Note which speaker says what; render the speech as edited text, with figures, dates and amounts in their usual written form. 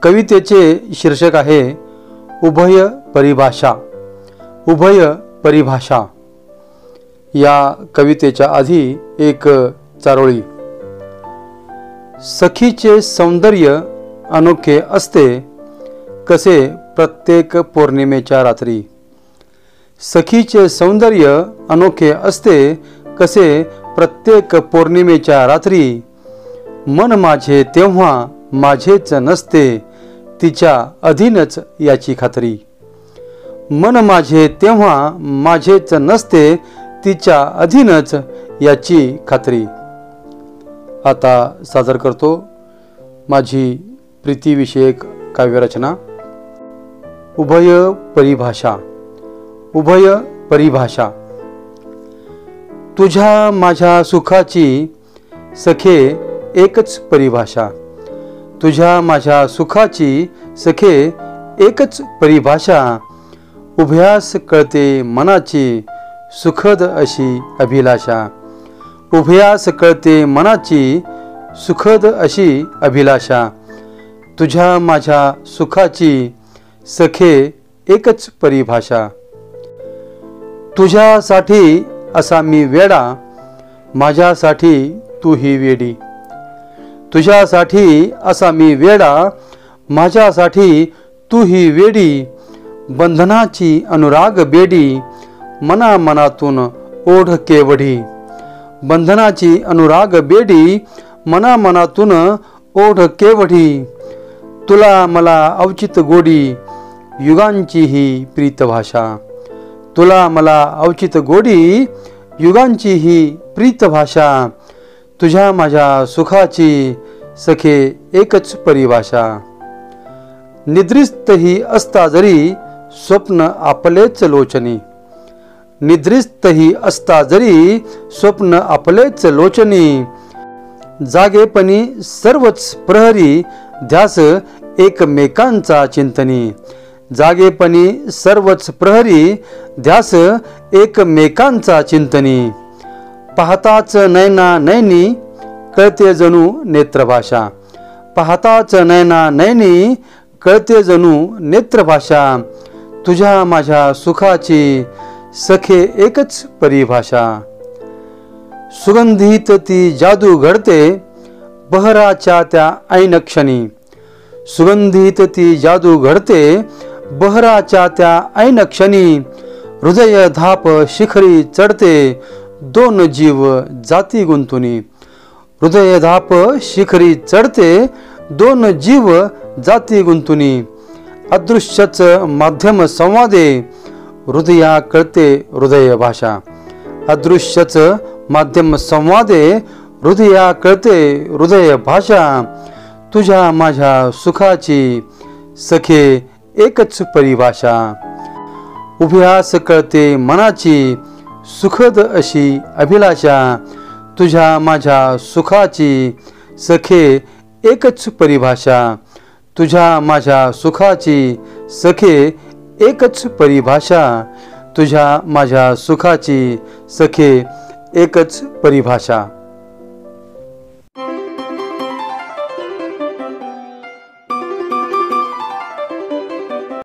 Speaker 1: कवितेचे शीर्षक आहे उभय परिभाषा। उभय परिभाषा या कवितेच्या आधी एक चारोळी। सखीचे सौंदर्य अनोखे असते कसे प्रत्येक पौर्णिमेच्या रात्री। सखीचे सौंदर्य अनोखे असते कसे प्रत्येक पौर्णिमेच्या रात्री। मन माझे तेव्हा माझेच नसते तिच्या अधीनच याची खात्री। मन माझे तेव्हा माझेच नसते तिच्या अधीनच याची खात्री। आता सादर करतो माझी प्रीतीविषयक काव्यरचना उभय परिभाषा। उभय परिभाषा। तुझ्या माझ्या सुखाची सखे एकच परिभाषा। तुझ्या माझ्या सुखाची सखे एकच परिभाषा। उभयास कळते मनाची सुखद अशी अभिलाषा। उभयास कळते मनाची सुखद अशी अभिलाषा। तुझ्या माझ्या सुखाची सखे एकच परिभाषा। तुझ्यासाठी असा मी वेडा माझ्यासाठी तू ही वेडी। तुझ्यासाठी असा मी वेडा माझ्यासाठी तू ही वेडी। बंधनाची अनुराग बेडी मना मनातून ओढ केवढी। बंधनाची अनुराग बेडी मना मनातून ओढ केवढी। तुला मला अवचित गोडी युगांची ही प्रीत भाषा। तुला मला अवचित गोडी युगांची ही प्रीत भाषा। तुझ्या माझ्या सुखाची सखे एकच परिभाषा। निद्रिस्त ही असता जरी स्वप्न आपलेच लोचनी। निद्रिस्त ही असता जरी स्वप्न आपलेच लोचनी। जागेपणी सर्वच प्रहरी ध्यास एकमेकांचा चिंतनी। जागेपणी सर्वच प्रहरी ध्यास एकमेकांचा चिंतनी। पाहताच नैना नैनी कळते जणू नेत्रभाषा। पाहताच नैना नैनी कळते जणू नेत्रभाषा। तुझ्या माझ्या सुखाची सखे एकच परिभाषा। सुगंधित ती जादू घडते बहराच्या त्या ऐन क्षणी। सुगंधित ती जादू घडते बहराच्या त्या ऐन क्षणी। हृदय धाप शिखरी चढते दोन जीव जाती गुंतुनी। हृदय धाप शिखरी चढते दोन जीव जाती गुंतुनी। अदृश्यच माध्यम संवादे हृदया कळते हृदय भाषा। अदृश्यच माध्यम संवादे हृदया कळते हृदय भाषा। तुझ्या माझ्या सुखाची सखे एकच परिभाषा। उभयास कळते मनाची सुखद अशी अभिलाषा। तुझ्या माझ्या सुखाची सखे एकच परिभाषा। तुझ्या माझ्या सुखाची सखे एकच परिभाषा। तुझ्या माझ्या सुखाची सखे एकच परिभाषा।